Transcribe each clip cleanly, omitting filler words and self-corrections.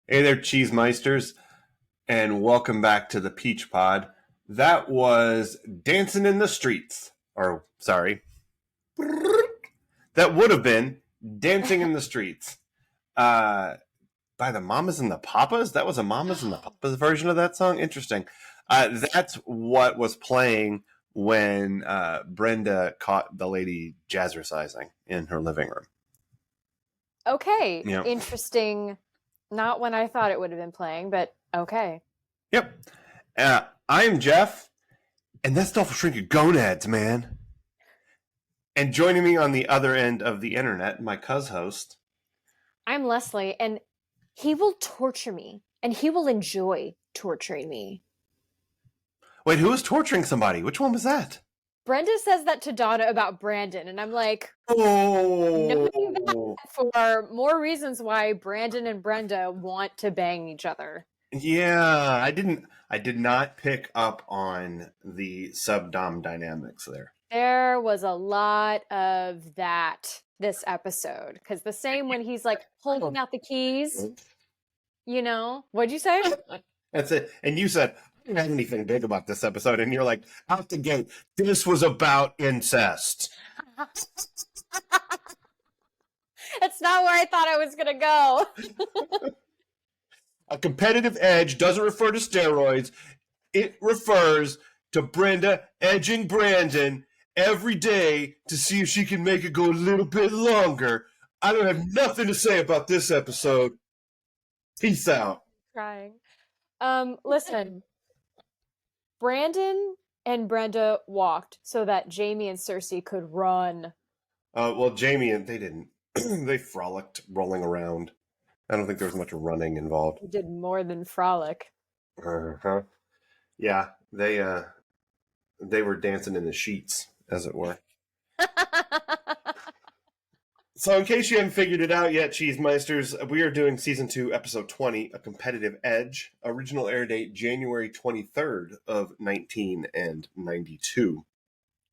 Hey there, Cheesemeisters, and welcome back to the Peach Pod. That was Dancing in the Streets. Or, sorry, that would have been Dancing in the Streets uh, by the Mamas and the Papas. That was a Mamas and the Papas version of that song. Interesting. That's what was playing when Brenda caught the lady jazzercising in her living room. Okay, Yep. interesting. Not when I thought it would have been playing, but okay. Yep. I'm Jeff, and that's Dolphin Shrinking Gonads, man. And joining me on the other end of the internet, my host. I'm Leslie, and he will torture me, and he will enjoy torturing me. Wait, who was torturing somebody? Which one was that? Brenda says that to Donna about Brandon, and I'm like, Oh, knowing that for more reasons why Brandon and Brenda want to bang each other. yeah. I did not pick up on the subdom dynamics there. There was a lot of that this episode, because the same when he's like holding out the keys, what'd you say? That's it. And you said, I didn't have anything big about this episode. And you're like, out the gate, this was about incest. That's not where I thought I was going to go. A competitive edge doesn't refer to steroids. It refers to Brenda edging Brandon every day to see if she can make it go a little bit longer. I don't have nothing to say about this episode. Peace out. Crying. Listen, Brandon and Brenda walked so that Jamie and Cersei could run. Well, Jamie and they didn't. They frolicked, rolling around. I don't think there was much running involved. They did more than frolic. Uh-huh. Yeah, they were dancing in the sheets, as it were. So in case you haven't figured it out yet, Cheesemeisters, we are doing Season 2, Episode 20, A Competitive Edge. Original air date, January 23rd of 1992.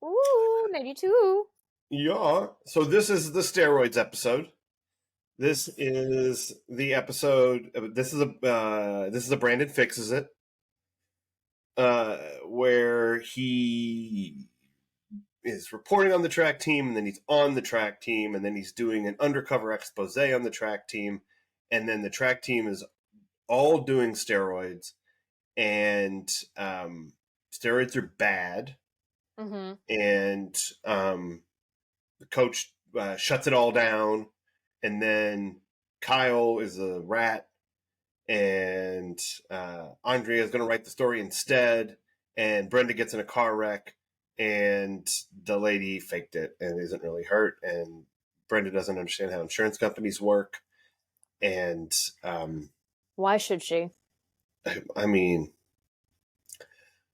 Ooh, 92. Yeah. So this is the steroids episode. This is the episode. This is a Brandon Fixes It, where he is reporting on the track team, and then he's on the track team, and then he's doing an undercover expose on the track team, and then the track team is all doing steroids, and steroids are bad, and the coach shuts it all down, and then Kyle is a rat, and Andrea is going to write the story instead, and Brenda gets in a car wreck, and the lady faked it and isn't really hurt, and Brenda doesn't understand how insurance companies work, and why should she? I mean,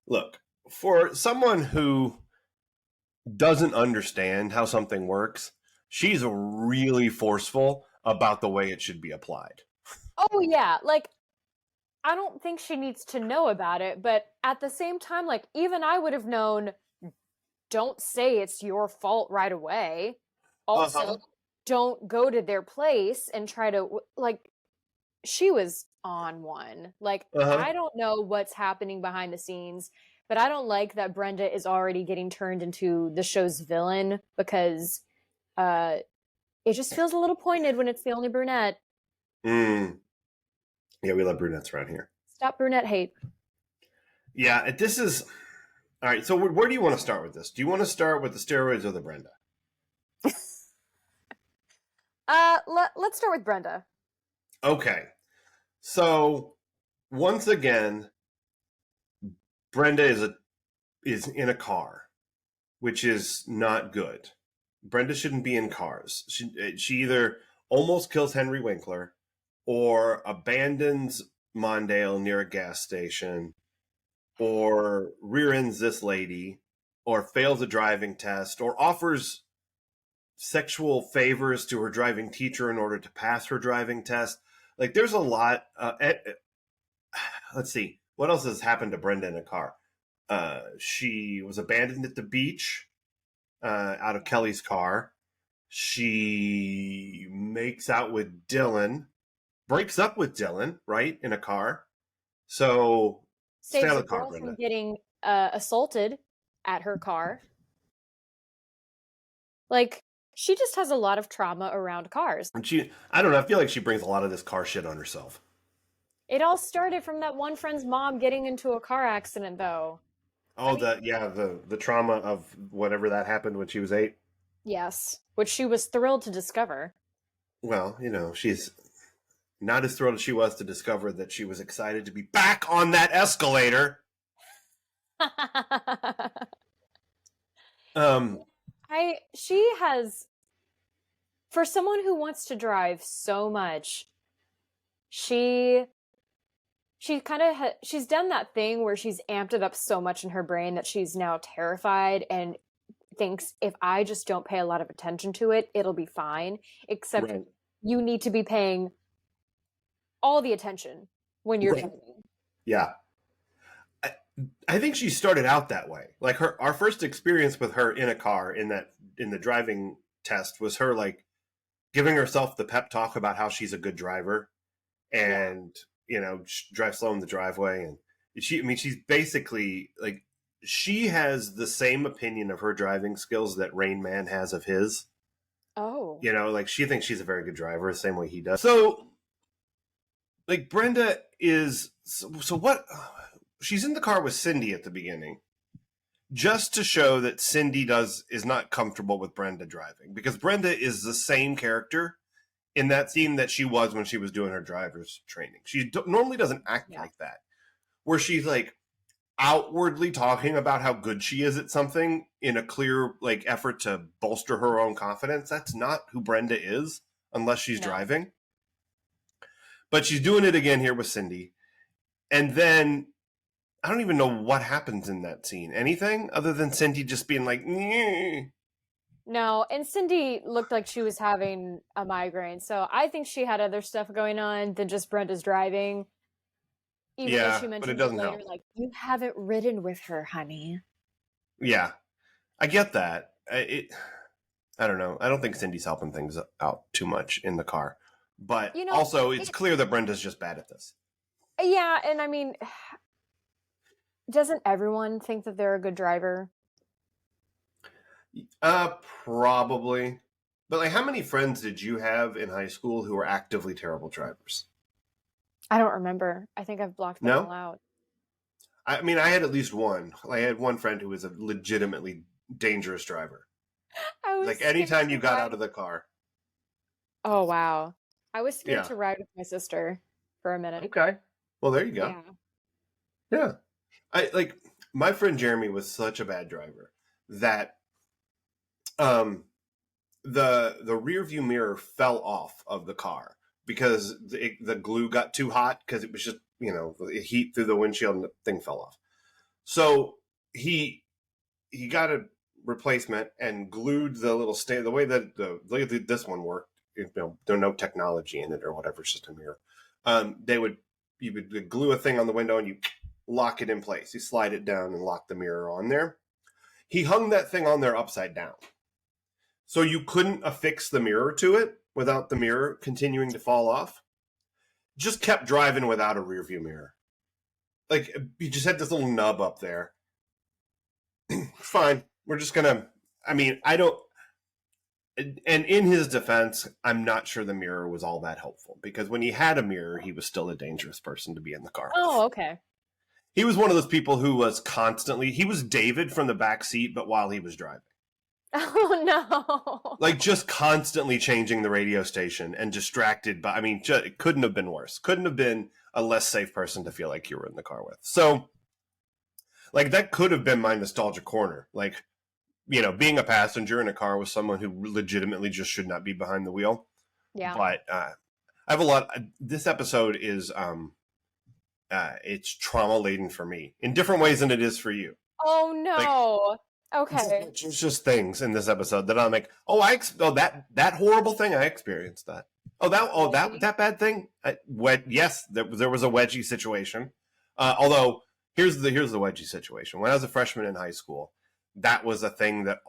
look, for someone who doesn't understand how something works, she's really forceful about the way it should be applied. Oh, yeah. Like, I don't think she needs to know about it, but at the same time, like, even I would have known, don't say it's your fault right away. Also, don't go to their place and try to, like, she was on one. Like, I don't know what's happening behind the scenes, but I don't like that Brenda is already getting turned into the show's villain, because it just feels a little pointed when it's the only brunette. Yeah, we love brunettes around here. Stop brunette hate. Yeah, this is... All right, so where do you want to start with this? Do you want to start with the steroids or the Brenda? Let's start with Brenda. Okay. So, once again, Brenda is in a car, which is not good. Brenda shouldn't be in cars. She either almost kills Henry Winkler or abandons Mondale near a gas station, or rear ends this lady, or fails a driving test, or offers sexual favors to her driving teacher in order to pass her driving test. Like, there's a lot. Let's see. What else has happened to Brenda in a car? She was abandoned at the beach out of Kelly's car. She makes out with Dylan breaks up with Dylan, right, in a car. So stay Saves out a of the car, girl Brenda. from getting assaulted at her car. Like, she just has a lot of trauma around cars. And I don't know, I feel like she brings a lot of this car shit on herself. It all started from that one friend's mom getting into a car accident, though. I Oh, mean, the trauma of whatever that happened when she was 8. yes, which she was thrilled to discover. Well, she's not as thrilled as she was to discover that she was excited to be back on that escalator. Um, She has, for someone who wants to drive so much, she she's done that thing where she's amped it up so much in her brain that she's now terrified and thinks if I just don't pay a lot of attention to it, it'll be fine. Except right. you need to be paying all the attention when you're driving. Yeah. I think she started out that way. Like our first experience with her in a car in the driving test was her like giving herself the pep talk about how she's a good driver and drive slow in the driveway. And she's basically like, she has the same opinion of her driving skills that Rain Man has of his. Oh. Like she thinks she's a very good driver the same way he does. So like Brenda is, so what, she's in the car with Cindy at the beginning just to show that Cindy is not comfortable with Brenda driving, because Brenda is the same character in that scene that she was when she was doing her driver's training. She normally doesn't act like that, where she's like outwardly talking about how good she is at something in a clear like effort to bolster her own confidence. That's not who Brenda is unless she's driving. But she's doing it again here with Cindy. And then I don't even know what happens in that scene. Anything other than Cindy just being like, "Nyeh." No, and Cindy looked like she was having a migraine, so I think she had other stuff going on than just Brenda's driving. Even though she mentioned but it doesn't later, help. like, you haven't ridden with her, honey. Yeah, I get that. I don't know. I don't think Cindy's helping things out too much in the car. But also, it's clear that Brenda's just bad at this. Yeah, and I mean, doesn't everyone think that they're a good driver? Probably. But like, how many friends did you have in high school who were actively terrible drivers? I don't remember. I think I've blocked them all out. I mean, I had at least one. I had one friend who was a legitimately dangerous driver. Like anytime you got out of the car. Oh, wow. I was scared to ride with my sister for a minute. Okay. Well, there you go. Yeah. My friend Jeremy was such a bad driver that the rear view mirror fell off of the car because the glue got too hot, because it was just, heat through the windshield and the thing fell off. So he got a replacement and glued the little stand, the way that this one worked. There's no technology in it or whatever, it's just a mirror. You would glue a thing on the window and you lock it in place. You slide it down and lock the mirror on there. He hung that thing on there upside down, so you couldn't affix the mirror to it without the mirror continuing to fall off. Just kept driving without a rear view mirror. Like, you just had this little nub up there. Fine. We're just gonna, I don't, and in his defense, I'm not sure the mirror was all that helpful, because when he had a mirror, he was still a dangerous person to be in the car with. Oh, okay. He was one of those people who was he was David from the back seat, but while he was driving. Oh, no. Like, just constantly changing the radio station and distracted by, it couldn't have been worse. Couldn't have been a less safe person to feel like you were in the car with. So, like, that could have been my nostalgia corner. Like, being a passenger in a car with someone who legitimately just should not be behind the wheel. Yeah. But I have a lot. This episode is, it's trauma laden for me in different ways than it is for you. Oh, no. Okay. It's just things in this episode that I'm like, that horrible thing, I experienced that. That bad thing. Yes, there was a wedgie situation. Although here's the wedgie situation. When I was a freshman in high school, that was a thing that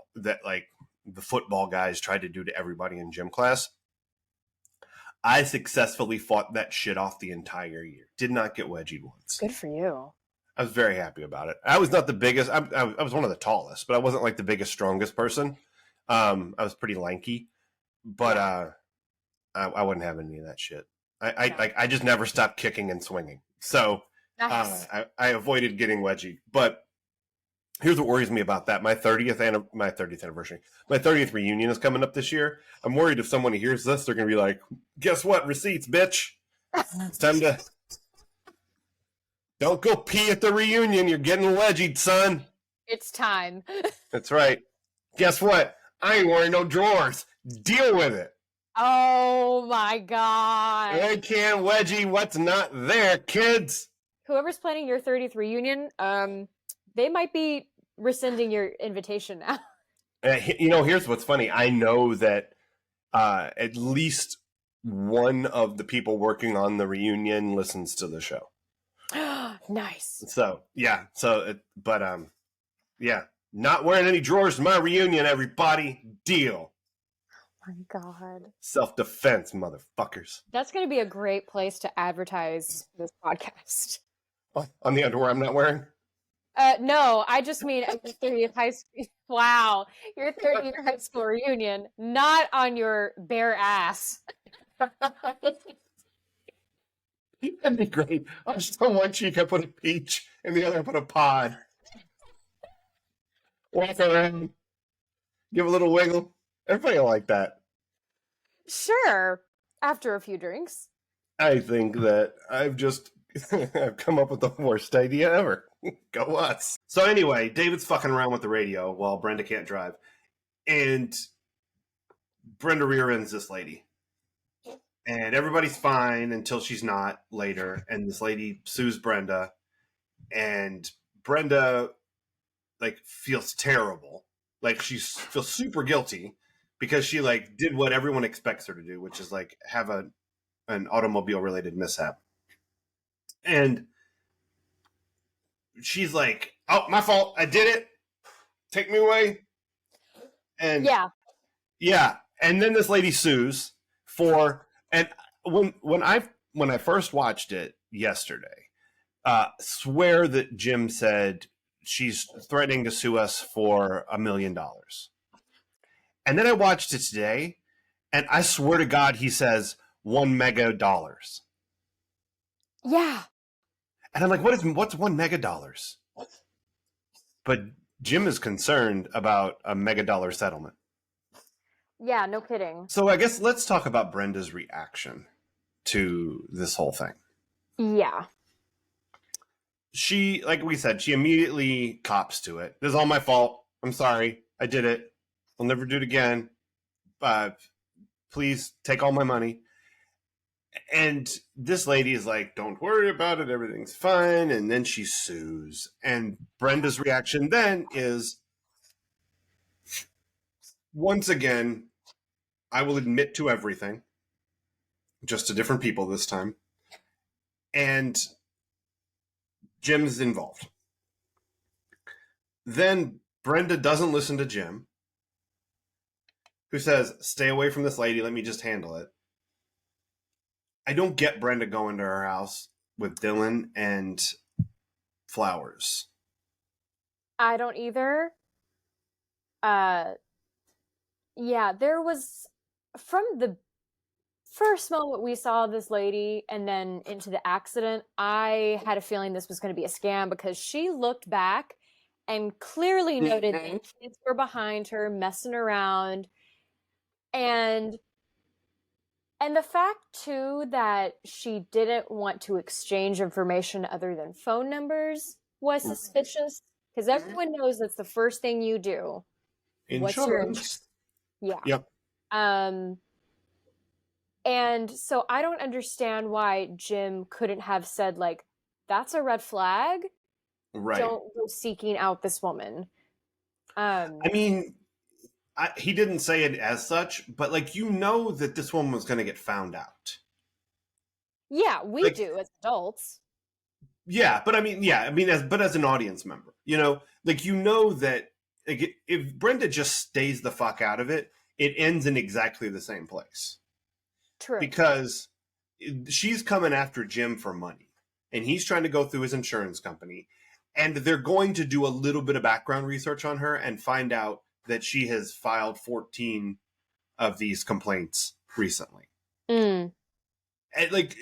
like the football guys tried to do to everybody in gym class. I successfully fought that shit off the entire year. Did not get wedgied once. Good for you. I was very happy about it. I was not the biggest. I was one of the tallest, but I wasn't like the biggest, strongest person. I was pretty lanky, but I wouldn't have any of that shit. I just never stopped kicking and swinging. So Nice. I avoided getting wedgie. But here's what worries me about that. My 30th anniversary, my 30th reunion is coming up this year. I'm worried if someone hears this, they're going to be like, guess what? Receipts, bitch. It's time to... Don't go pee at the reunion. You're getting wedgied, son. It's time. That's right. Guess what? I ain't wearing no drawers. Deal with it. Oh my god. I can't wedgie what's not there, kids. Whoever's planning your 30th reunion, they might be rescinding your invitation now. Here's what's funny. I know that at least one of the people working on the reunion listens to the show. Nice. So, yeah. Yeah. Not wearing any drawers to my reunion, everybody. Deal. Oh my god. Self-defense, motherfuckers. That's going to be a great place to advertise this podcast. On the underwear I'm not wearing? No, I just mean at your 30th high school. Wow. Your 30th high school reunion, not on your bare ass. That'd be great. Just on one cheek I put a peach, and the other I put a pod. Walk around, give a little wiggle. Everybody will like that. Sure. After a few drinks. I think that I've come up with the worst idea ever. Go us. So anyway, David's fucking around with the radio while Brenda can't drive. And Brenda rear ends this lady. And everybody's fine until she's not later. And this lady sues Brenda. And Brenda, feels terrible. She feels super guilty because she, did what everyone expects her to do, which is, have an automobile-related mishap. And she's like, oh, my fault. I did it. Take me away. And yeah. And then this lady sues for... And when I first watched it yesterday, swear that Jim said she's threatening to sue us for $1 million. And then I watched it today, and I swear to God, he says $1 mega. Yeah. And I'm like, what's $1 mega? But Jim is concerned about $1 mega settlement. Yeah, no kidding. So I guess let's talk about Brenda's reaction to this whole thing. Yeah. She, like we said, she immediately cops to it. This is all my fault. I'm sorry. I did it. I'll never do it again. Please take all my money. And this lady is like, don't worry about it. Everything's fine. And then she sues. And Brenda's reaction then is, once again, I will admit to everything. Just to different people this time. And Jim's involved. Then Brenda doesn't listen to Jim, who says, stay away from this lady. Let me just handle it. I don't get Brenda going to her house with Dylan and flowers. I don't either. Yeah, there was, from the first moment we saw this lady and then into the accident, I had a feeling this was going to be a scam because she looked back and clearly noted that kids were behind her messing around. And the fact, too, that she didn't want to exchange information other than phone numbers was suspicious because everyone knows that's the first thing you do. Insurance. What's your interest? Yeah. Yep. And so I don't understand why Jim couldn't have said, that's a red flag. Right. Don't go seeking out this woman. I mean, he didn't say it as such, but that this woman was going to get found out. Yeah, we do as adults. Yeah, but as an audience member, that if Brenda just stays the fuck out of it, it ends in exactly the same place. True. because she's coming after Jim for money, and he's trying to go through his insurance company, and they're going to do a little bit of background research on her and find out that she has filed 14 of these complaints recently. Mm. And like,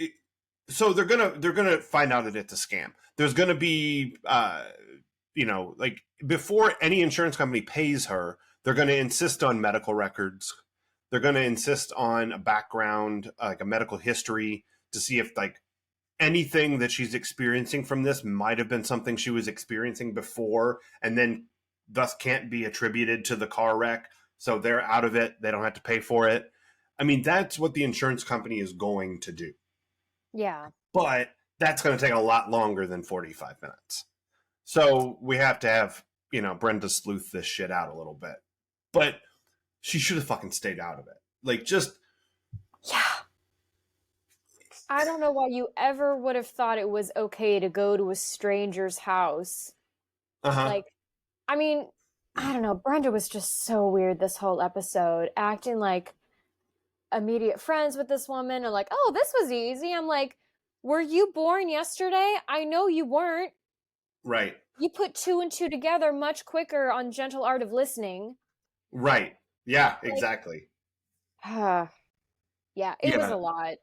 so they're gonna find out that it's a scam. There's gonna be, like before any insurance company pays her, they're gonna insist on medical records. They're gonna insist on a background, like a medical history, to see if like anything that she's experiencing from this might have been something she was experiencing before, and then thus can't be attributed to the car wreck. So they're out of it. They don't have to pay for it. I mean, that's what the insurance company is going to do. Yeah. But that's going to take a lot longer than 45 minutes. So we have to have, Brenda sleuth this shit out a little bit. But she should have fucking stayed out of it. Like, just... Yeah. I don't know why you ever would have thought it was okay to go to a stranger's house. Uh-huh. Like, I mean, I don't know. Brenda was just so weird this whole episode, acting like immediate friends with this woman and like, oh, this was easy. I'm like, were you born yesterday? I know you weren't. Right. You put 2 and 2 together much quicker on Gentle Art of Listening. Right. Yeah, exactly. Yeah, it was a lot.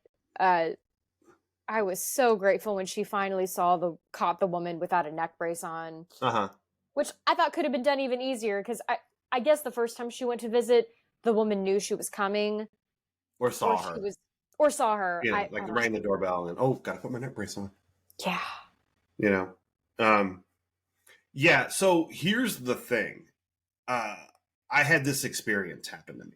I was so grateful when she finally caught the woman without a neck brace on. Uh-huh. Which I thought could have been done even easier, because I guess the first time she went to visit, the woman knew she was coming. Or saw her. Or saw her. Yeah, rang the doorbell and, gotta put my neck brace on. Yeah. Yeah, so here's the thing. I had this experience happen to me.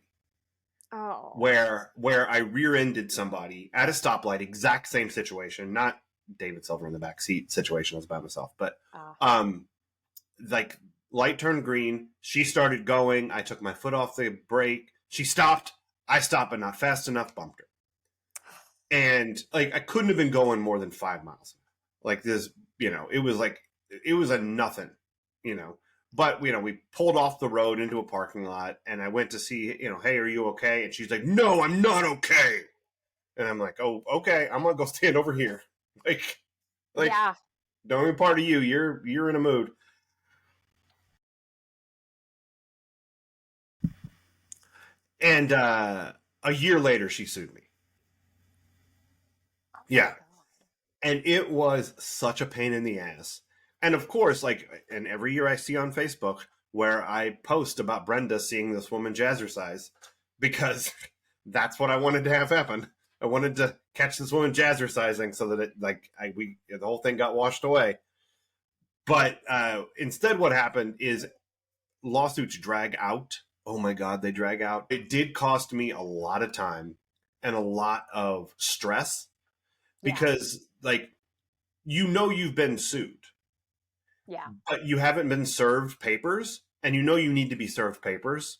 Oh. Where I rear-ended somebody at a stoplight, exact same situation, not David Silver in the back seat situation, I was by myself, but like light turned green, she started going, I took my foot off the brake, she stopped, I stopped but not fast enough, bumped her. And like I couldn't have been going more than 5 miles. Like this, it was a nothing, But, we pulled off the road into a parking lot, and I went to see, hey, are you okay? And she's like, no, I'm not okay. And I'm like, oh, okay, I'm going to go stand over here. Like, yeah. Don't be part of you. You're in a mood. And a year later, she sued me. Yeah. And it was such a pain in the ass. And of course, and every year I see on Facebook where I post about Brenda seeing this woman jazzercise, because that's what I wanted to have happen. I wanted to catch this woman jazzercising so that the whole thing got washed away. But instead what happened is lawsuits drag out. Oh my God, they drag out. It did cost me a lot of time and a lot of stress because you've been sued. Yeah. But you haven't been served papers, and you need to be served papers.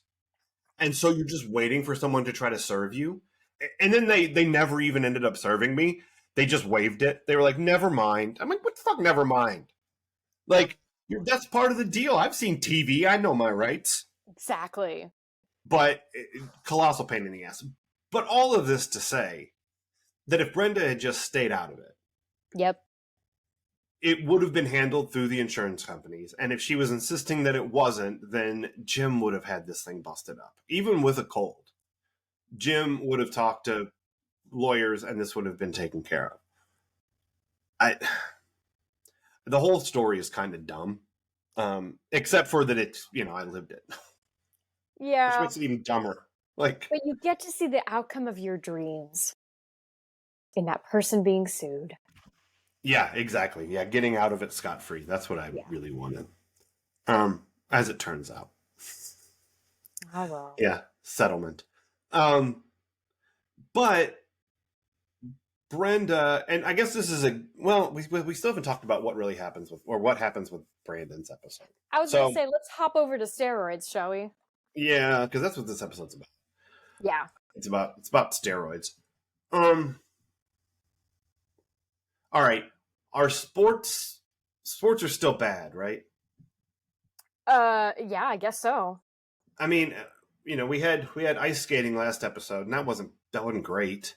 And so you're just waiting for someone to try to serve you. And then they never even ended up serving me. They just waived it. They were like, never mind. I'm like, what the fuck, never mind? Like, that's part of the deal. I've seen TV. I know my rights. Exactly. But colossal pain in the ass. But all of this to say that if Brenda had just stayed out of it. Yep. It would have been handled through the insurance companies. And if she was insisting that it wasn't, then Jim would have had this thing busted up. Even with a cold, Jim would have talked to lawyers and this would have been taken care of. The whole story is kind of dumb, except for that it's, I lived it. Yeah. Which makes it even dumber. But you get to see the outcome of your dreams in that person being sued. Yeah, exactly. Yeah, getting out of it scot-free. That's what I really wanted. As it turns out. Oh, well. Yeah, settlement. But Brenda, and I guess this is we still haven't talked about what really happens what happens with Brandon's episode. I was going to say, let's hop over to steroids, shall we? Yeah, because that's what this episode's about. Yeah. It's about steroids. All right. Our sports are still bad, right? Yeah, I guess so. I mean, we had ice skating last episode, and that wasn't great.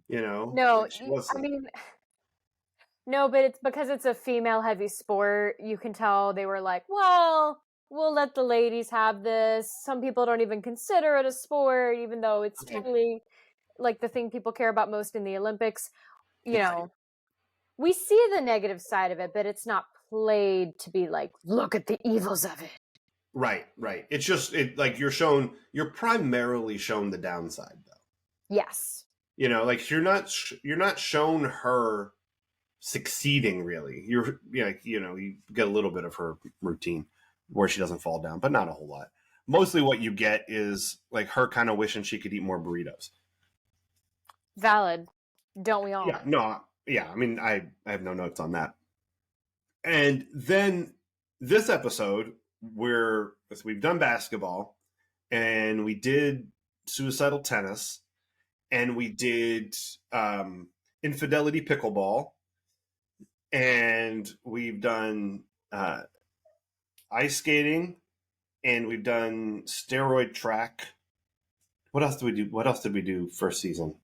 You know, No, like she I wasn't. mean, no, but it's because it's a female heavy sport. You can tell they were like, well, we'll let the ladies have this. Some people don't even consider it a sport, even though it's Right. totally like the thing people care about most in the Olympics. You know, we see the negative side of it, but it's not played to be like, look at the evils of it. Right, right. It's just like you're primarily shown the downside though. Yes. You know, like you're not shown her succeeding really. You get a little bit of her routine where she doesn't fall down, but not a whole lot. Mostly what you get is like her kind of wishing she could eat more burritos. Valid. Don't we all? Yeah, no, yeah. I mean, I have no notes on that. And then this episode, we've done basketball, and we did suicidal tennis, and we did infidelity pickleball, and we've done ice skating, and we've done steroid track. What else did we do? What else did we do first season?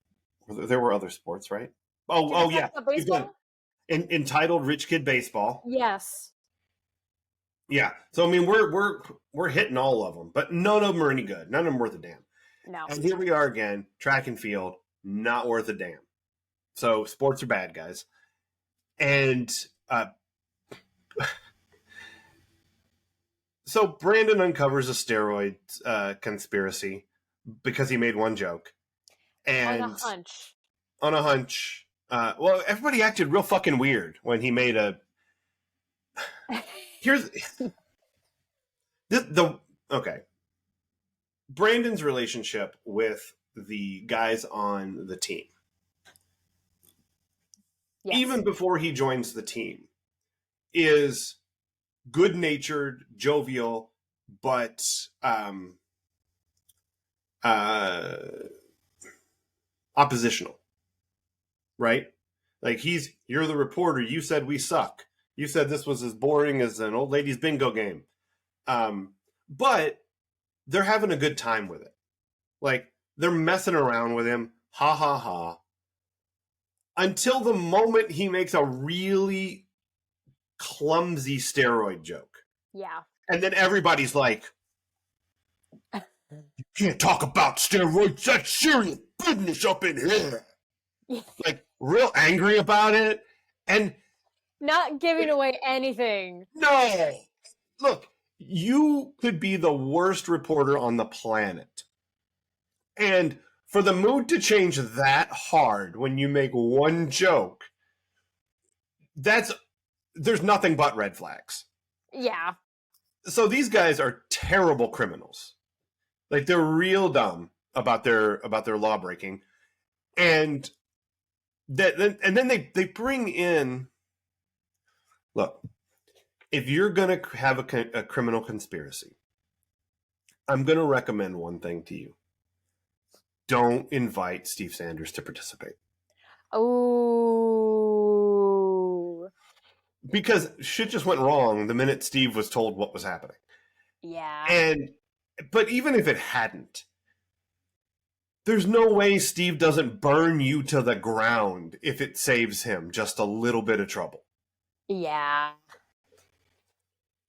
There were other sports, right? Did we talk Yeah, about we've done baseball? entitled Rich Kid Baseball. Yes. Yeah, so I mean we're hitting all of them, but none of them are any good. None of them worth a damn. No. And here we are again, track and field, not worth a damn. So sports are bad, guys. And so Brandon uncovers a steroid conspiracy because he made one joke, and On a hunch. on a hunch. Well, everybody acted real fucking weird when he made a. Here's the okay. Brandon's relationship with the guys on the team, Yes. even before he joins the team, is good-natured, jovial, but oppositional, right? Like you're the reporter. You said we suck. You said this was as boring as an old lady's bingo game. But they're having a good time with it. Like they're messing around with him. Ha ha ha. Until the moment he makes a really clumsy steroid joke. Yeah. And then everybody's like, you can't talk about steroids. That's serious business up in here. Like, real angry about it. And not giving away anything. no, look, you could be the worst reporter on the planet. And for the mood to change that hard when you make one joke, there's nothing but red flags. Yeah. So these guys are terrible criminals. Like they're real dumb about their law breaking. And then they bring in, look, if you're going to have a criminal conspiracy, I'm going to recommend one thing to you. Don't invite Steve Sanders to participate. Oh. Because shit just went wrong the minute Steve was told what was happening. Yeah. But even if it hadn't, there's no way Steve doesn't burn you to the ground if it saves him just a little bit of trouble. Yeah.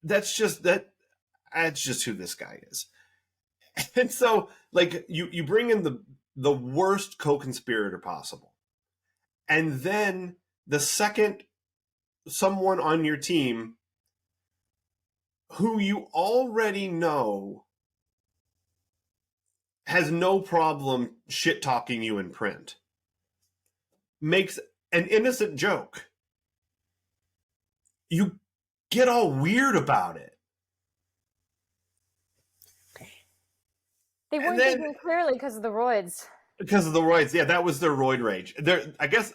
That's just who this guy is. And so, like, you bring in the worst co-conspirator possible. And then the second someone on your team who you already know has no problem shit-talking you in print makes an innocent joke, you get all weird about it. They weren't thinking clearly because of the roids. Because of the roids. Yeah, that was their roid rage. I guess,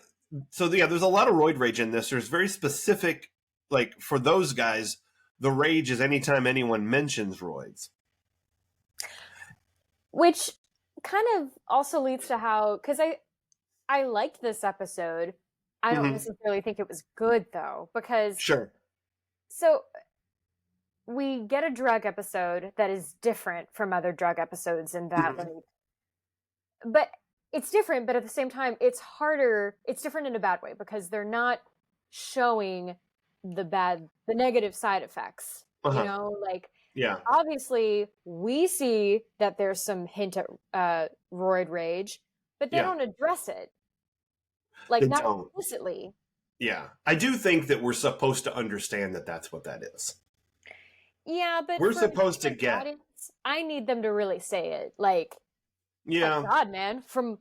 so yeah, there's a lot of roid rage in this. There's very specific, like, for those guys, the rage is anytime anyone mentions roids. Which kind of also leads to how, because I liked this episode. I don't necessarily think it was good, though, because... Sure. So we get a drug episode that is different from other drug episodes in that, like, but it's different, but at the same time, it's harder. It's different in a bad way because they're not showing the negative side effects. You Uh-huh. know, like Yeah. obviously we see that there's some hint at roid rage, but they Yeah. don't address it, like They not don't. explicitly. Yeah. I do think that we're supposed to understand that that's what that is. Yeah, but We're for a supposed to different get, audience, I need them to really say it. Like yeah. God, man, from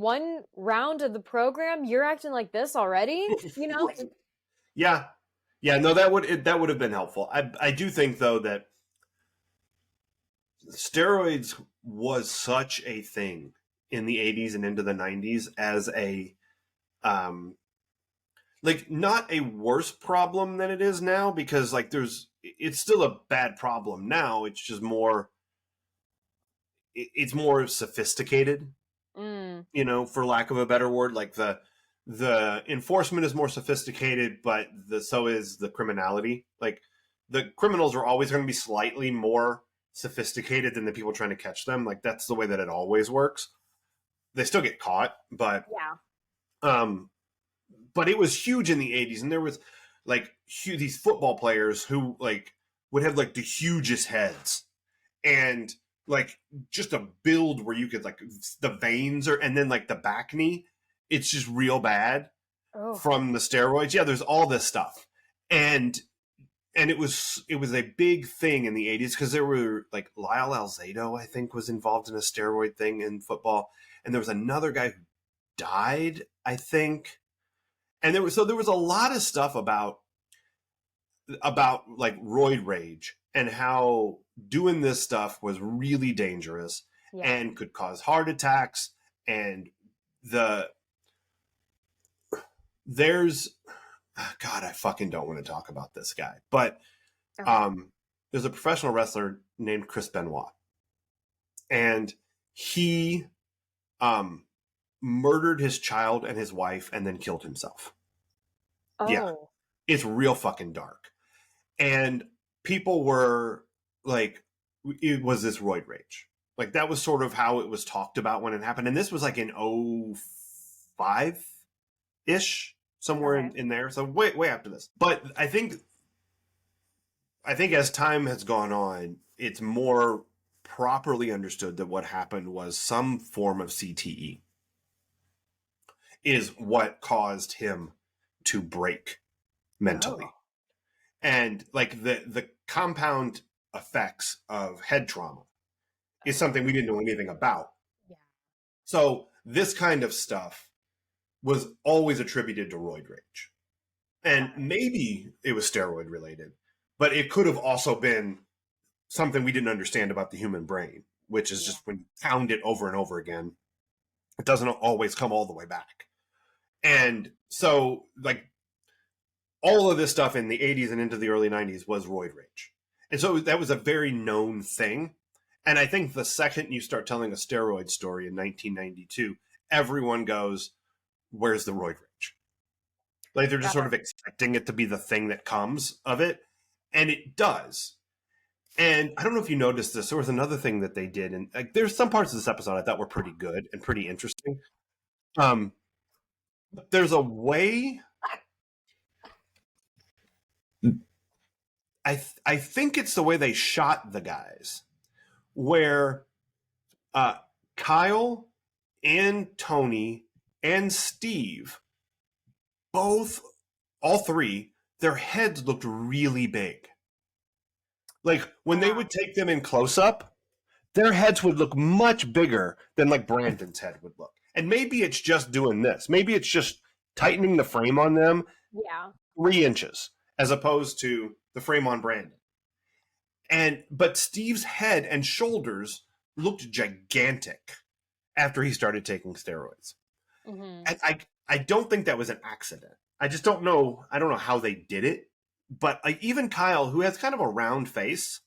one round of the program, you're acting like this already, you know? Right. Yeah. Yeah, no, that would have been helpful. I do think though that steroids was such a thing in the 80s and into the 90s as a um like not a worse problem than it is now, because like it's still a bad problem now. It's just more it's more sophisticated, Mm. for lack of a better word. Like the enforcement is more sophisticated, but so is the criminality. Like the criminals are always going to be slightly more sophisticated than the people trying to catch them. Like that's the way that it always works. They still get caught, Yeah. um but it was huge in the 80s, and there was like these football players who like would have like the hugest heads, and like just a build where you could like the veins or and then like the back knee, it's just real bad Oh. from the steroids. Yeah, there's all this stuff. And it was a big thing in the 80s because there were like Lyle Alzado, I think, was involved in a steroid thing in football, and there was another guy who died, I think. And there was a lot of stuff about like roid rage and how doing this stuff was really dangerous Yeah. and could cause heart attacks. And there's God, I fucking don't want to talk about this guy, but Okay. there's a professional wrestler named Chris Benoit, and he um murdered his child and his wife and then killed himself. Yeah, Oh. it's real fucking dark. And people were like, it was this roid rage. Like that was sort of how it was talked about when it happened. And this was like in 05 ish, somewhere Okay. in there. So way after this. But I think as time has gone on, it's more properly understood that what happened was some form of CTE is what caused him to break mentally. Oh. And like the compound effects of head trauma is something we didn't know anything about. Yeah. So this kind of stuff was always attributed to roid rage. And maybe it was steroid related, but it could have also been something we didn't understand about the human brain, which is Yeah. just when you pound it over and over again, it doesn't always come all the way back. And so like all of this stuff in the 80s and into the early 90s was roid rage. And so that was a very known thing. And I think the second you start telling a steroid story in 1992, everyone goes, where's the roid rage? Like they're just Got sort it. of expecting it to be the thing that comes of it. And it does. And I don't know if you noticed this. There was another thing that they did. And like, there's some parts of this episode I thought were pretty good and pretty interesting. There's a way I think it's the way they shot the guys, where uh, Kyle and Tony and Steve, all three, their heads looked really big. Like when they would take them in close up, their heads would look much bigger than like Brandon's head would look. And maybe it's just doing this. Maybe it's just tightening the frame on them Yeah. 3 inches as opposed to the frame on Brandon. But Steve's head and shoulders looked gigantic after he started taking steroids. Mm-hmm. And I don't think that was an accident. I just don't know. I don't know how they did it. But like even Kyle, who has kind of a round face,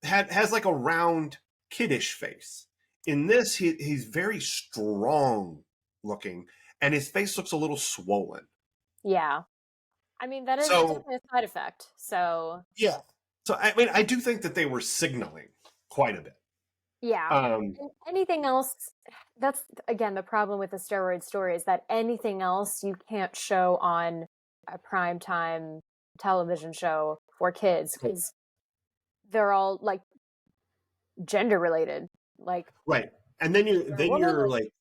has like a round kiddish face. In this, he's very strong looking, and his face looks a little swollen. Yeah. I mean, that is So definitely a side effect. So yeah. So I mean, I do think that they were signaling quite a bit. Yeah. Um, And anything else, that's again the problem with the steroid story is that anything else you can't show on a primetime television show for kids because they're all like gender related. Like right. And then you're a woman, you're like,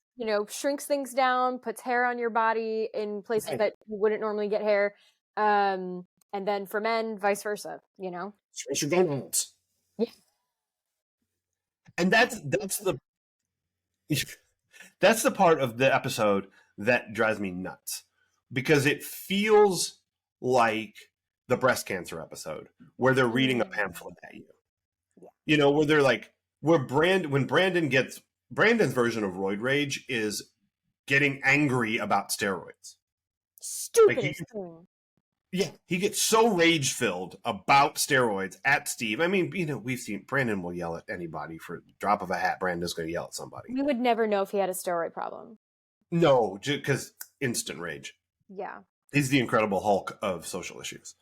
shrinks things down, puts hair on your body in places right, that you wouldn't normally get hair. And then for men, vice versa, special gonads. Yeah. And that's the part of the episode that drives me nuts because it feels like the breast cancer episode where they're reading a pamphlet at you. Yeah. Where they're like, when Brandon's version of roid rage is getting angry about steroids. Stupidest thing. Yeah, he gets so rage filled about steroids at Steve. I mean, we've seen Brandon will yell at anybody for a drop of a hat. Brandon's going to yell at somebody. We would never know if he had a steroid problem. No, because instant rage. Yeah. He's the Incredible Hulk of social issues.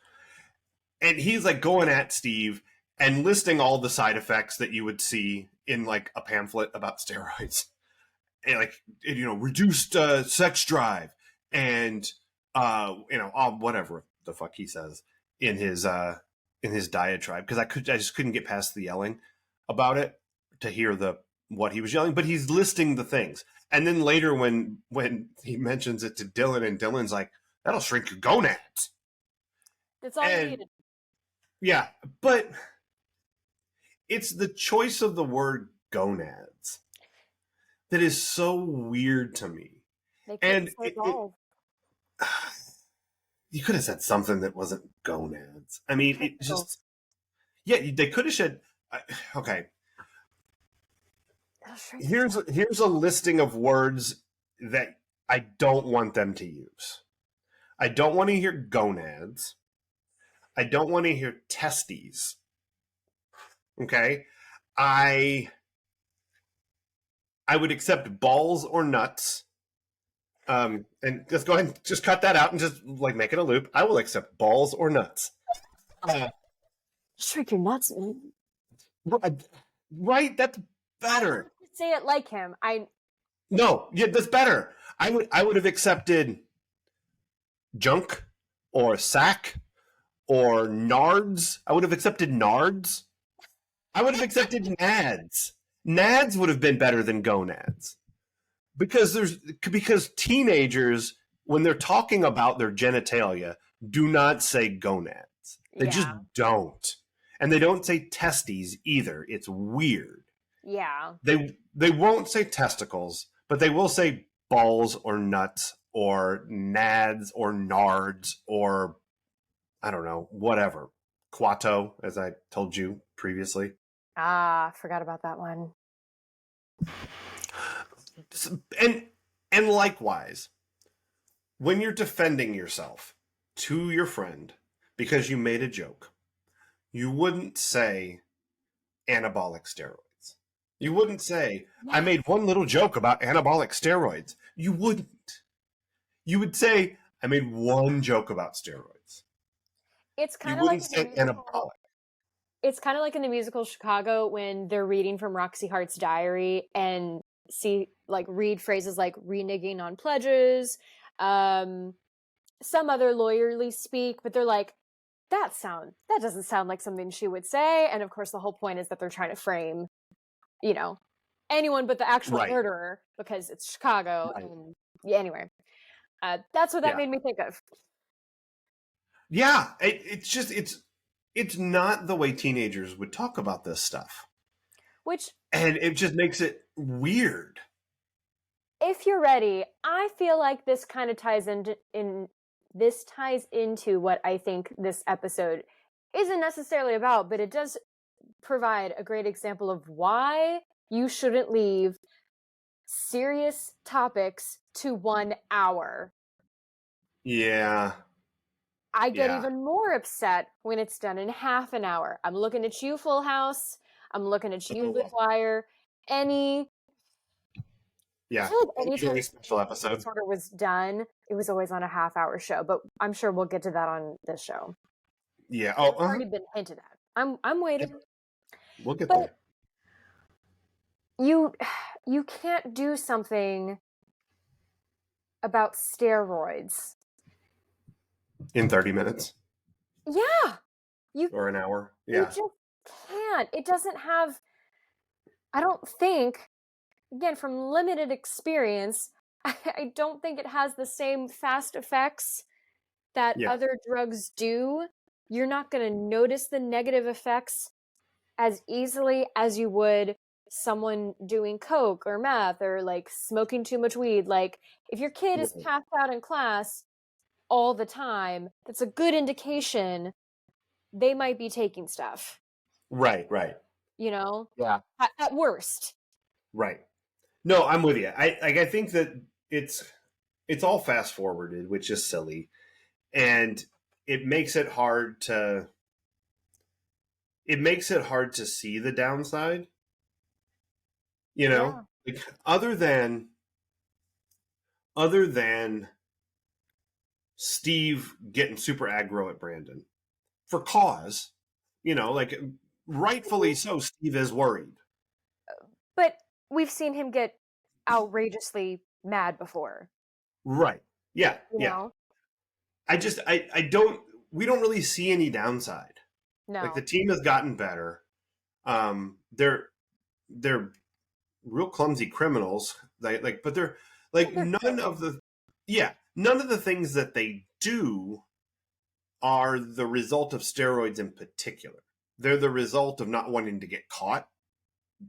And he's like going at Steve and listing all the side effects that you would see in like a pamphlet about steroids. And like, reduced sex drive and, whatever the fuck he says in his diatribe. Because I just couldn't get past the yelling about it to hear what he was yelling. But he's listing the things. And then later when he mentions it to Dylan and Dylan's like, that'll shrink your gonads. That's all you needed. Yeah, but it's the choice of the word gonads that is so weird to me. And you could have said something that wasn't gonads. I mean, it just, yeah, they could have said, okay. Here's a listing of words that I don't want them to use. I don't want to hear gonads. I don't want to hear testes. Okay? I would accept balls or nuts. And just go ahead and just cut that out and just like make it a loop. I will accept balls or nuts. Shrink your nuts, man. Right? That's better. Say it like him. No, yeah, that's better. I would have accepted junk or sack or nards. I would have accepted nards. I would have accepted nads. Nads would have been better than gonads. Because teenagers, when they're talking about their genitalia, do not say gonads. They just don't. And they don't say testes either. It's weird. Yeah. They won't say testicles, but they will say balls or nuts or nads or nards or I don't know, whatever. Quato, as I told you previously. Forgot about that one. And likewise, when you're defending yourself to your friend because you made a joke, you wouldn't say anabolic steroids. You wouldn't say, I made one little joke about anabolic steroids. You wouldn't. You would say, I made one joke about steroids. It's kind of like anabolic. It's kind of like in the musical Chicago when they're reading from Roxy Hart's diary and read phrases like reneging on pledges, some other lawyerly speak, but they're like, that doesn't sound like something she would say. And of course, the whole point is that they're trying to frame, anyone but the actual murderer because it's Chicago. Right. And anyway, that's what that made me think of. Yeah, it's not the way teenagers would talk about this stuff. And it just makes it weird. If you're ready, I feel like this kind of ties into what I think this episode isn't necessarily about, but it does provide a great example of why you shouldn't leave serious topics to 1 hour. Yeah. I get even more upset when it's done in half an hour. I'm looking at you, Full House. I'm looking at you, The Wire. Any special episode sort of was done, it was always on a half-hour show. But I'm sure we'll get to that on this show. Yeah. It's already been hinted at. I'm waiting. We'll get there. you can't do something about steroids In 30 minutes yeah you or an hour. you Yeah. just can't. It doesn't have, I don't think, again, from limited experience, I don't think it has the same fast effects that Yeah. other drugs do. You're not going to notice the negative effects as easily as you would someone doing coke or meth or like smoking too much weed. Like if your kid is passed out in class all the time, that's a good indication they might be taking stuff, Right. you know, Yeah. at worst. Right. No, I'm with you. I think that it's all fast forwarded, which is silly, and it makes it hard to see the downside. You know, Yeah. like other than Steve getting super aggro at Brandon for cause, like rightfully so. Steve is worried. But we've seen him get outrageously mad before, Right. Yeah. you Yeah. know? I don't. We don't really see any downside. Like the No. team has gotten better. They're real clumsy criminals. But they're like They're none good. of the none of the things that they do are the result of steroids in particular. They're the result of not wanting to get caught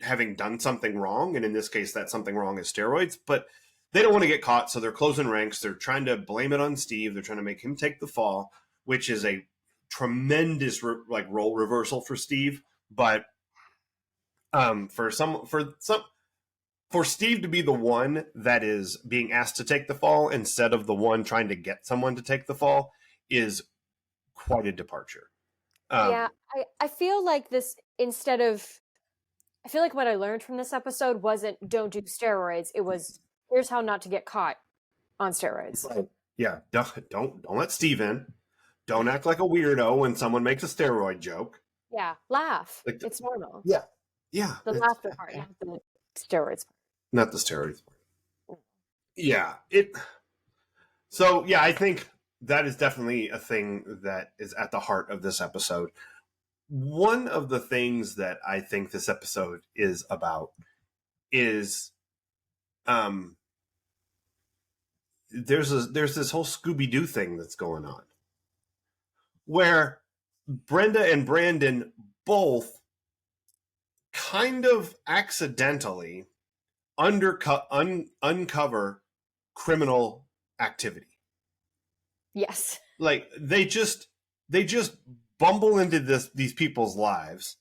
having done something wrong, and in this case, that something wrong is steroids. But they don't want to get caught, so they're closing ranks. They're trying to blame it on Steve. They're trying to make him take the fall, which is a tremendous role reversal for Steve. But for Steve to be the one that is being asked to take the fall instead of the one trying to get someone to take the fall is quite a departure. Yeah, I feel like this, instead of, I feel like what I learned from this episode wasn't don't do steroids. It was, here's how not to get caught on steroids. Right. Yeah, don't let Steve in. Don't act like a weirdo when someone makes a steroid joke. Yeah, laugh. Like, It's normal. yeah, yeah, The laughter part, not the steroids part. not the steroids. Yeah, it. So yeah, I think that is definitely a thing that is at the heart of this episode. One of the things that I think this episode is about is there's this whole Scooby-Doo thing that's going on where Brenda and Brandon both kind of accidentally uncover criminal activity. Yes. Like they just bumble into these people's lives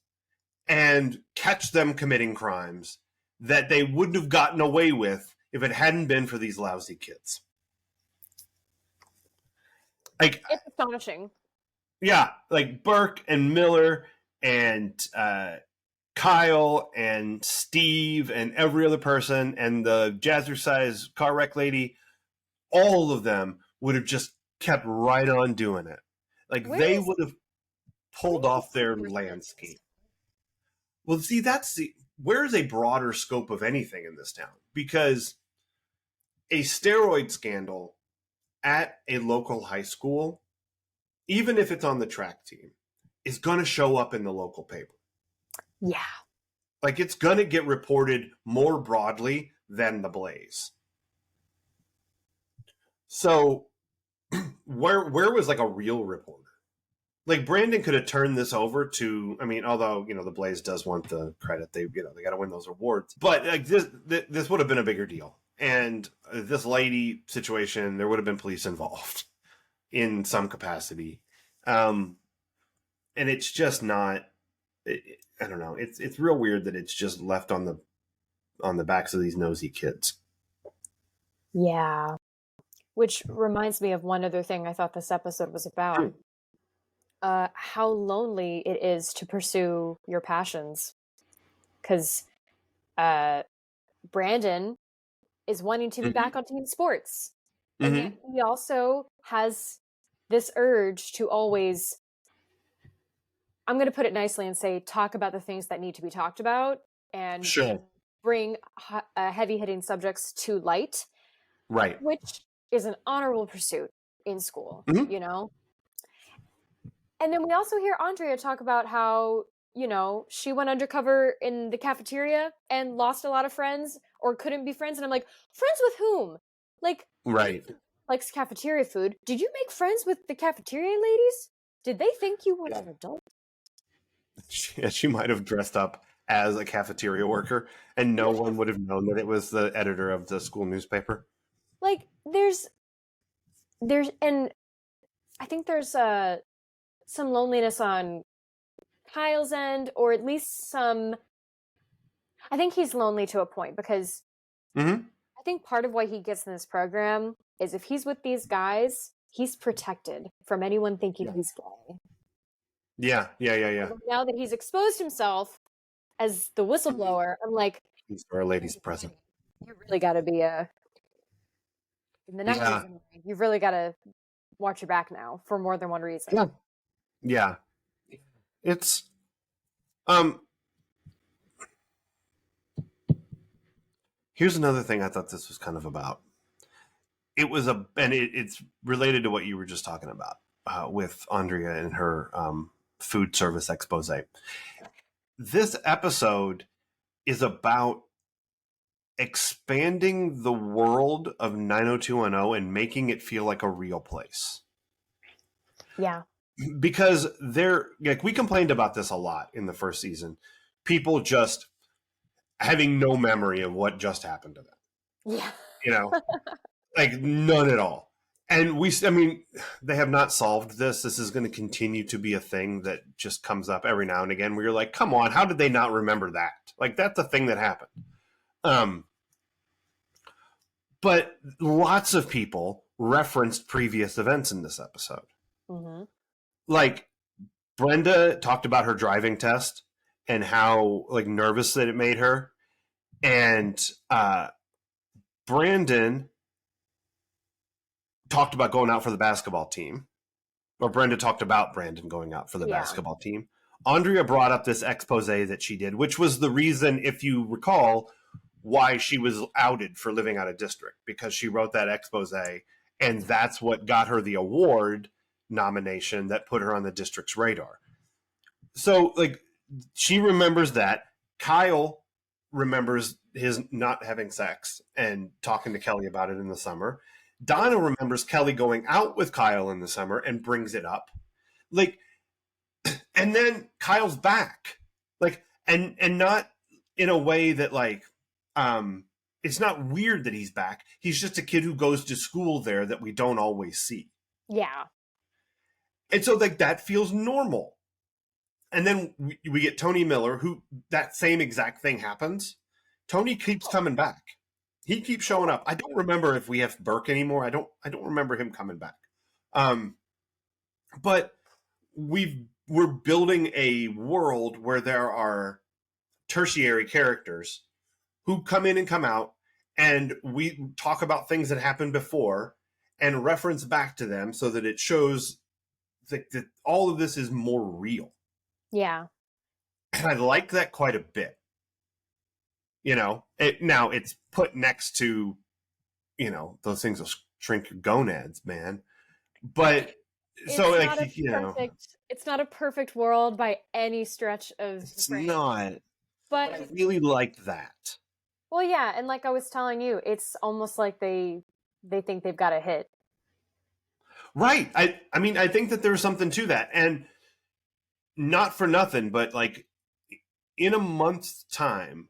and catch them committing crimes that they wouldn't have gotten away with if it hadn't been for these lousy kids. Like It's astonishing. yeah, like Burke and Miller and Kyle and Steve and every other person and the jazzercise car wreck lady, all of them would have just kept right on doing it. Like they would have pulled off their landscape. Well, see, where's a broader scope of anything in this town? Because a steroid scandal at a local high school, even if it's on the track team, is going to show up in the local paper. Yeah. Like it's going to get reported more broadly than the Blaze. So where was like a real reporter? Like Brandon could have turned this over to, I mean, although, the Blaze does want the credit. They got to win those awards. But like this would have been a bigger deal. And this lady situation, there would have been police involved in some capacity. And it's just not, I don't know. It's real weird that it's just left on the backs of these nosy kids. Yeah. Which reminds me of one other thing I thought this episode was about. How lonely it is to pursue your passions. Because Brandon is wanting to be back on team sports. And yet he also has this urge to always, I'm going to put it nicely and say, talk about the things that need to be talked about and bring heavy-hitting subjects to light, Right. which is an honorable pursuit in school, Mhm. you know? And then we also hear Andrea talk about how, she went undercover in the cafeteria and lost a lot of friends or couldn't be friends. And I'm like, friends with whom? Like, Right. likes cafeteria food. Did you make friends with the cafeteria ladies? Did they think you were an adult? She might have dressed up as a cafeteria worker, and no one would have known that it was the editor of the school newspaper. Like, and I think there's some loneliness on Kyle's end, or at least some. I think he's lonely to a point because Mm-hmm. I think part of why he gets in this program is if he's with these guys, he's protected from anyone thinking he's gay. Yeah. Now that he's exposed himself as the whistleblower, I'm like, He's our lady's present. you really got to be in the 90s. Yeah. Anyway, you've really got to watch your back now for more than one reason. Yeah. Yeah. It's here's another thing I thought this was kind of about. It's related to what you were just talking about with Andrea and her food service expose. This episode is about expanding the world of 90210 and making it feel like a real place. Yeah. Because we complained about this a lot in the first season. People just having no memory of what just happened to them. Yeah. Like none at all. And they have not solved this. This is going to continue to be a thing that just comes up every now and again where you're like, come on, how did they not remember that? Like, that's a thing that happened. But lots of people referenced previous events in this episode. Mm-hmm. Like, Brenda talked about her driving test and how nervous that it made her. And Brandon talked about going out for the basketball team. Or Brenda talked about Brandon going out for the basketball team. Andrea brought up this expose that she did, which was the reason, if you recall, why she was outed for living out of district, because she wrote that expose, and that's what got her the award nomination that put her on the district's radar. So, she remembers that. Kyle remembers his not having sex and talking to Kelly about it in the summer. Donna remembers Kelly going out with Kyle in the summer and brings it up. And then Kyle's back. And not in a way that it's not weird that he's back. He's just a kid who goes to school there that we don't always see. Yeah. And so that feels normal. And then we get Tony Miller, who that same exact thing happens. Tony keeps coming back. He keeps showing up. I don't remember if we have Burke anymore. I don't remember him coming back. But we're building a world where there are tertiary characters who come in and come out, and we talk about things that happened before and reference back to them so that it shows that all of this is more real. Yeah. And I like that quite a bit. Now it's put next to, those things will shrink your gonads, man. But it's not a perfect world by any stretch of it's the frame. Not. But I really liked that. Well, yeah, and like I was telling you, it's almost like they think they've got a hit. Right. I think that there's something to that. And not for nothing, but in a month's time,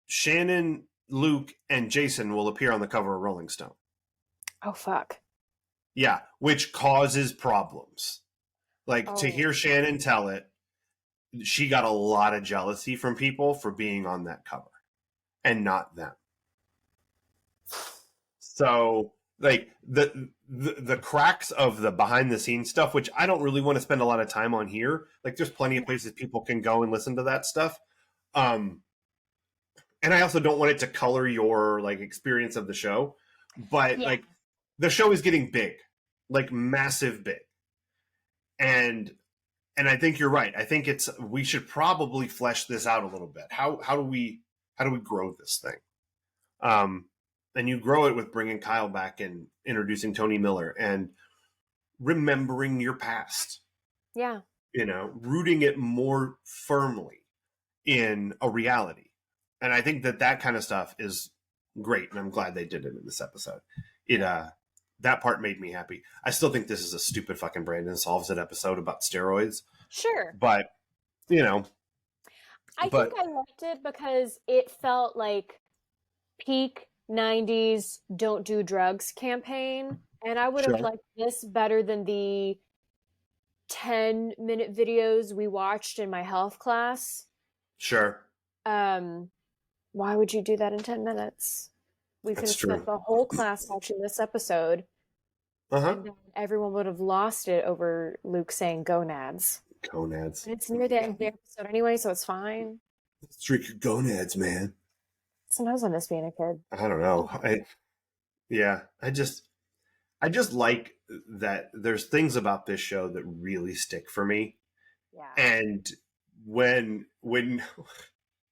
Shannon, Luke, and Jason will appear on the cover of Rolling Stone. Oh, fuck. Yeah, which causes problems. To hear Shannon tell it, she got a lot of jealousy from people for being on that cover and not them. So, the cracks of the behind the scenes stuff, which I don't really want to spend a lot of time on here. There's plenty of places people can go and listen to that stuff. And I also don't want it to color your experience of the show, but the show is getting big, massive big. And I think you're right. I think we should probably flesh this out a little bit. How do we How do we grow this thing? And you grow it with bringing Kyle back and introducing Tony Miller and remembering your past. Yeah. Rooting it more firmly in a reality. And I think that kind of stuff is great, and I'm glad they did it in this episode. That part made me happy. I still think this is a stupid fucking Brandon Solves It episode about steroids. Sure. But, I think I liked it because it felt like peak 90s don't do drugs campaign. And I would have liked this better than the 10-minute videos we watched in my health class. Sure. Why would you do that in 10 minutes? We could have spent the whole class watching this episode. And then everyone would have lost it over Luke saying gonads. Gonads. And it's near the end of the episode anyway, so it's fine. Let's drink your gonads, man. Sometimes I miss being a kid. I don't know. I just like that there's things about this show that really stick for me. Yeah. And when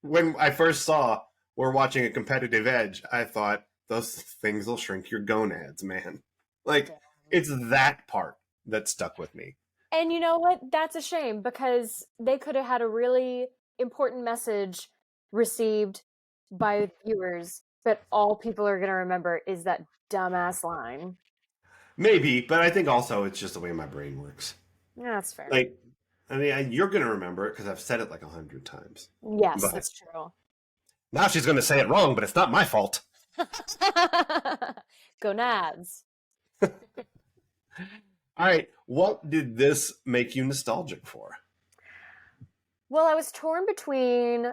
I first saw we're watching a competitive edge, I thought those things will shrink your gonads, man. Like, it's that part that stuck with me. And you know what? That's a shame because they could have had a really important message received by viewers, but all people are going to remember is that dumbass line. Maybe, but I think also it's just the way my brain works. Yeah, that's fair. Like, I mean, you're going to remember it because I've said it like 100 times. Yes, that's true. Now she's going to say it wrong, but it's not my fault. Gonads. All right, what did this make you nostalgic for? Well, I was torn between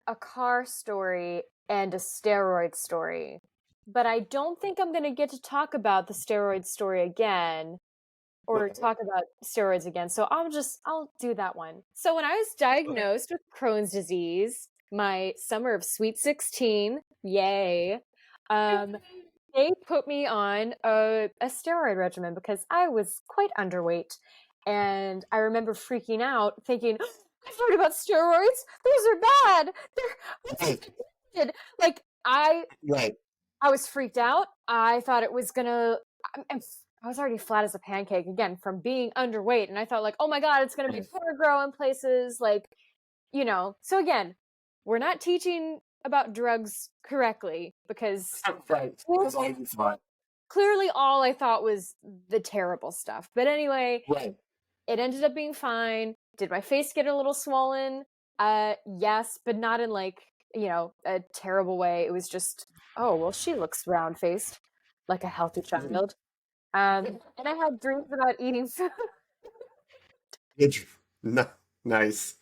a car story and a steroid story. But I don't think I'm going to get to talk about the steroid story again or talk about steroids again. So I'll do that one. So when I was diagnosed with Crohn's disease, my summer of Sweet 16, yay, they put me on a steroid regimen because I was quite underweight. And I remember freaking out thinking, I've heard about steroids. Those are bad. They're like I was freaked out. I thought it was gonna. I was already flat as a pancake again from being underweight, and I thought like, oh my god, it's gonna make hair grow in places, like, So again, we're not teaching about drugs correctly because clearly all I thought was the terrible stuff. But anyway, it ended up being fine. Did my face get a little swollen? Yes, but not in like, a terrible way. It was just, oh, well, she looks round-faced, like a healthy child. And I had dreams about eating food. Nice.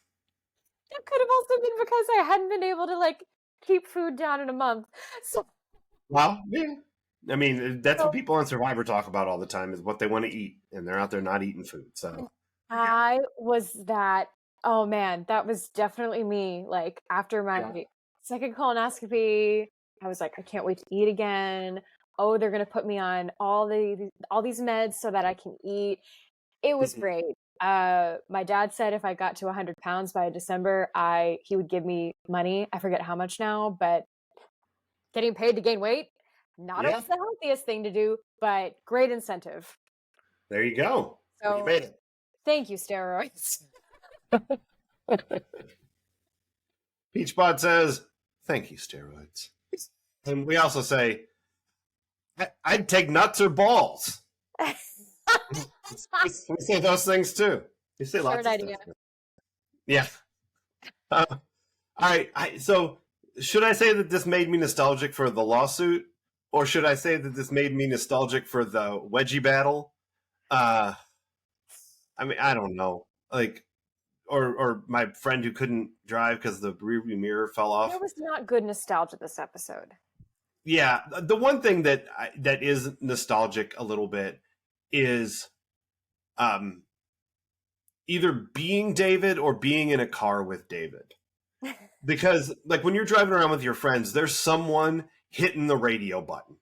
It could have also been because I hadn't been able to, like, keep food down in a month. So, well, yeah. I mean, that's what people on Survivor talk about all the time is what they want to eat, and they're out there not eating food. So I was that. Oh man, that was definitely me. Like after my second colonoscopy, I was like, I can't wait to eat again. Oh, they're gonna put me on all these meds so that I can eat. It was great. My dad said if I got to 100 pounds by December, he would give me money. I forget how much now, but getting paid to gain weight, not always the healthiest thing to do, but great incentive. There you go. So you made it. Thank you, steroids. Peachbot says, thank you, steroids. And we also say, I'd take nuts or balls. We say those things too. We say lots of stuff. Yeah. All right. So should I say that this made me nostalgic for the lawsuit? Or should I say that this made me nostalgic for the wedgie battle? I mean, I don't know. Like, or my friend who couldn't drive because the rearview mirror fell off. There was not good nostalgia this episode. Yeah, the one thing that is nostalgic a little bit is either being David or being in a car with David. Because like when you're driving around with your friends, there's someone hitting the radio button,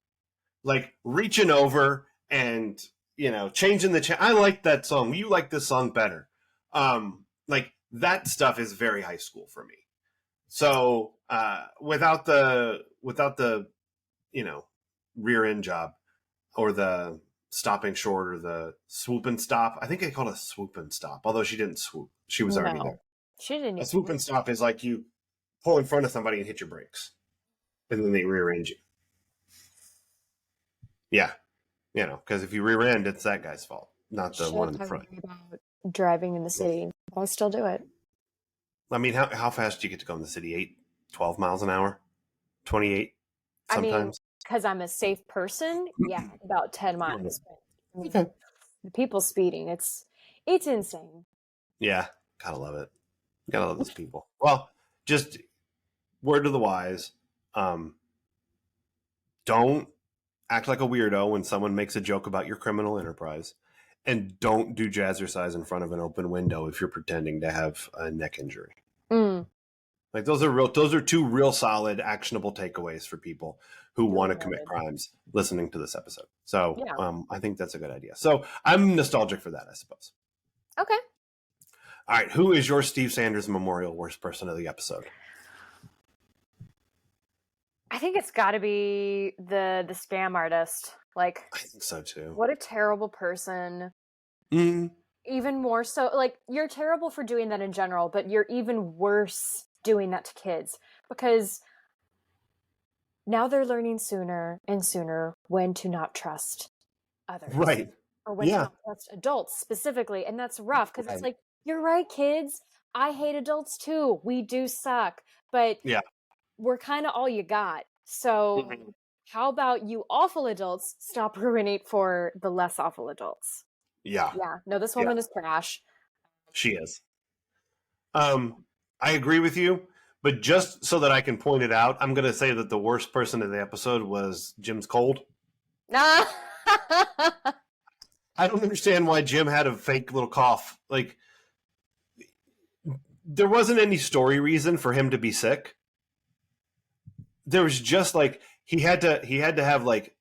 like reaching over and changing the channel. I like that song. You like this song better. Like that stuff is very high school for me. So without the rear end job or the stopping short or the swoop and stop. I think they called it a swoop and stop, although she didn't swoop. She was already there. No, she didn't A even. swoop and stop is like you pull in front of somebody and hit your brakes, and then they rear end you. Yeah, because if you rear end, it's that guy's fault, not the one in the front. About driving in the city. I'll still do it. I mean, how fast do you get to go in the city? 8, 12 miles an hour? 28 sometimes? I mean, because I'm a safe person, yeah, about 10 miles. I mean, Okay. the people speeding, it's insane. Yeah, gotta love it. Gotta love those people. Well, just word to the wise, don't act like a weirdo when someone makes a joke about your criminal enterprise, and don't do jazzercise in front of an open window if you're pretending to have a neck injury. Mm. Like those are two real solid actionable takeaways for people who want to commit crimes listening to this episode. So Yeah. I think that's a good idea. So I'm nostalgic for that, I suppose. Okay. All right, who is your Steve Sanders Memorial worst person of the episode? I think it's got to be the scam artist. Like, I think so too. what a terrible person. Mm. Even more so, like, you're terrible for doing that in general, but you're even worse doing that to kids, because now they're learning sooner and sooner when to not trust others. Right. Or when to not trust adults specifically. And that's rough, because it's like, you're right, kids. I hate adults too. We do suck. But we're kind of all you got. So how about you awful adults stop ruining it for the less awful adults? Yeah. Yeah. No, this woman is trash. She is. I agree with you, but just so that I can point it out, I'm going to say that the worst person in the episode was Jim's cold. I don't understand why Jim had a fake little cough. Like, there wasn't any story reason for him to be sick. There was just like he had to have like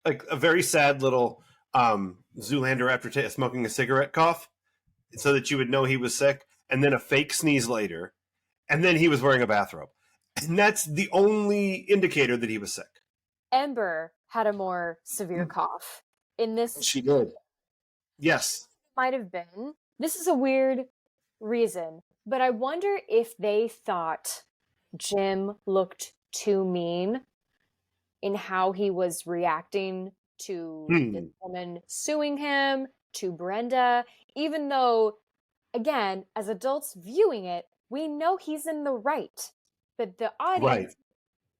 like a very sad little Zoolander after smoking a cigarette cough, so that you would know he was sick, and then a fake sneeze later, and then he was wearing a bathrobe, and that's the only indicator that he was sick. Ember had a more severe cough in this. She did. Yes, might have been. This is a weird reason, but I wonder if they thought Jim looked too mean in how he was reacting to this woman suing him, to Brenda, even though, again, as adults viewing it, we know he's in the right, but the audience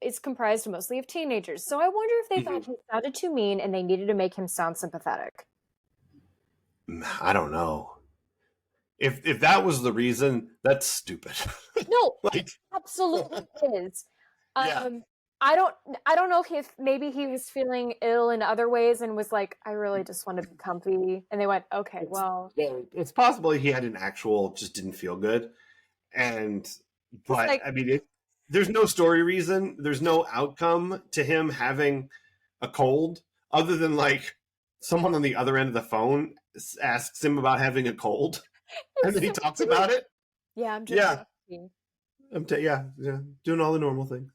is comprised mostly of teenagers. So I wonder if they thought he sounded too mean and they needed to make him sound sympathetic. I don't know. If that was the reason, that's stupid. No, like, absolutely is. I don't know if maybe he was feeling ill in other ways and was like, I really just want to be comfy. And they went, okay, well. It's possible he had an actual, just didn't feel good. But like, I mean, there's no story reason. There's no outcome to him having a cold other than like someone on the other end of the phone asks him about having a cold. And then he talks about it. Yeah, I'm just doing all the normal things.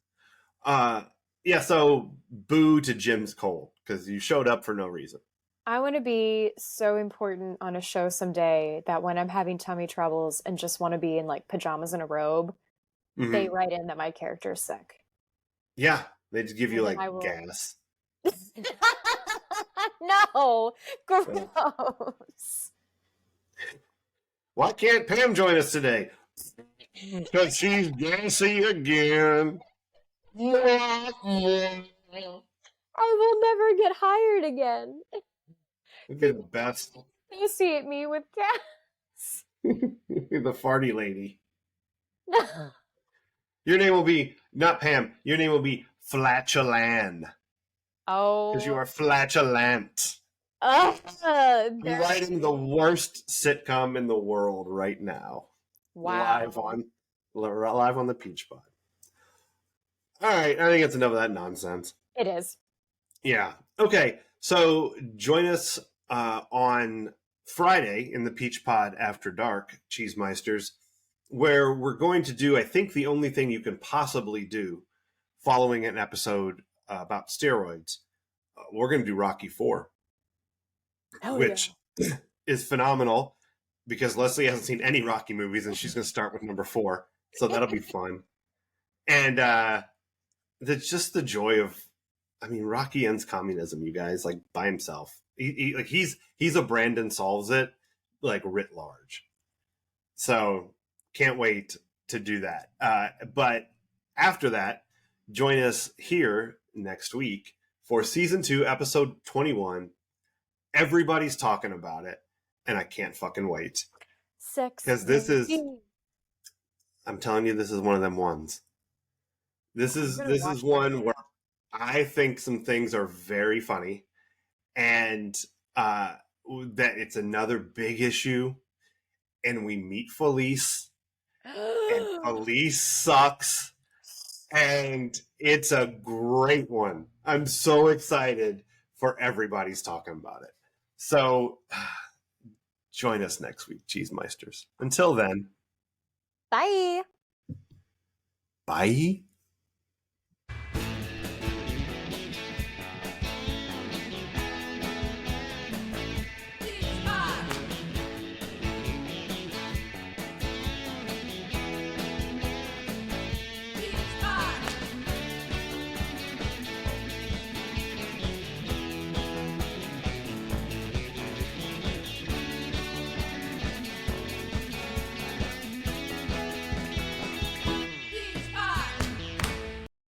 So boo to Jim's cold because you showed up for no reason. I want to be so important on a show someday that when I'm having tummy troubles and just want to be in like pajamas and a robe, they write in that my character is sick. Yeah, they just give you like gas. No, gross. Why can't Pam join us today? Because she's gassy again. I will never get hired again. It'd be the best. Associate me with gas. The farty lady. Your name will be, not Pam, your name will be Flatulan. Oh. Because you are flatulent. You're writing the worst sitcom in the world right now. Wow. Live on the Peach Pod. All right, I think it's enough of that nonsense. It is. Yeah. Okay, so join us on Friday in the Peach Pod After Dark, Cheesemeisters. where we're going to do, I think, the only thing you can possibly do following an episode about steroids. We're going to do Rocky 4, Hell yeah. which is phenomenal because Leslie hasn't seen any Rocky movies and she's going to start with number 4. So that'll be fun. And just the joy of, I mean, Rocky ends communism, you guys, like by himself. He's a Brandon solves it, like writ large. So can't wait to do that. But after that, join us here next week for season 2, episode 21. Everybody's talking about it, and I can't fucking wait. Because this is, I'm telling you, this is one of them ones. This is one where I think some things are very funny, and that it's another big issue, and we meet Felice, and Felice sucks, and it's a great one. I'm so excited for everybody's talking about it. So join us next week, Cheesemeisters. Until then. Bye. Bye.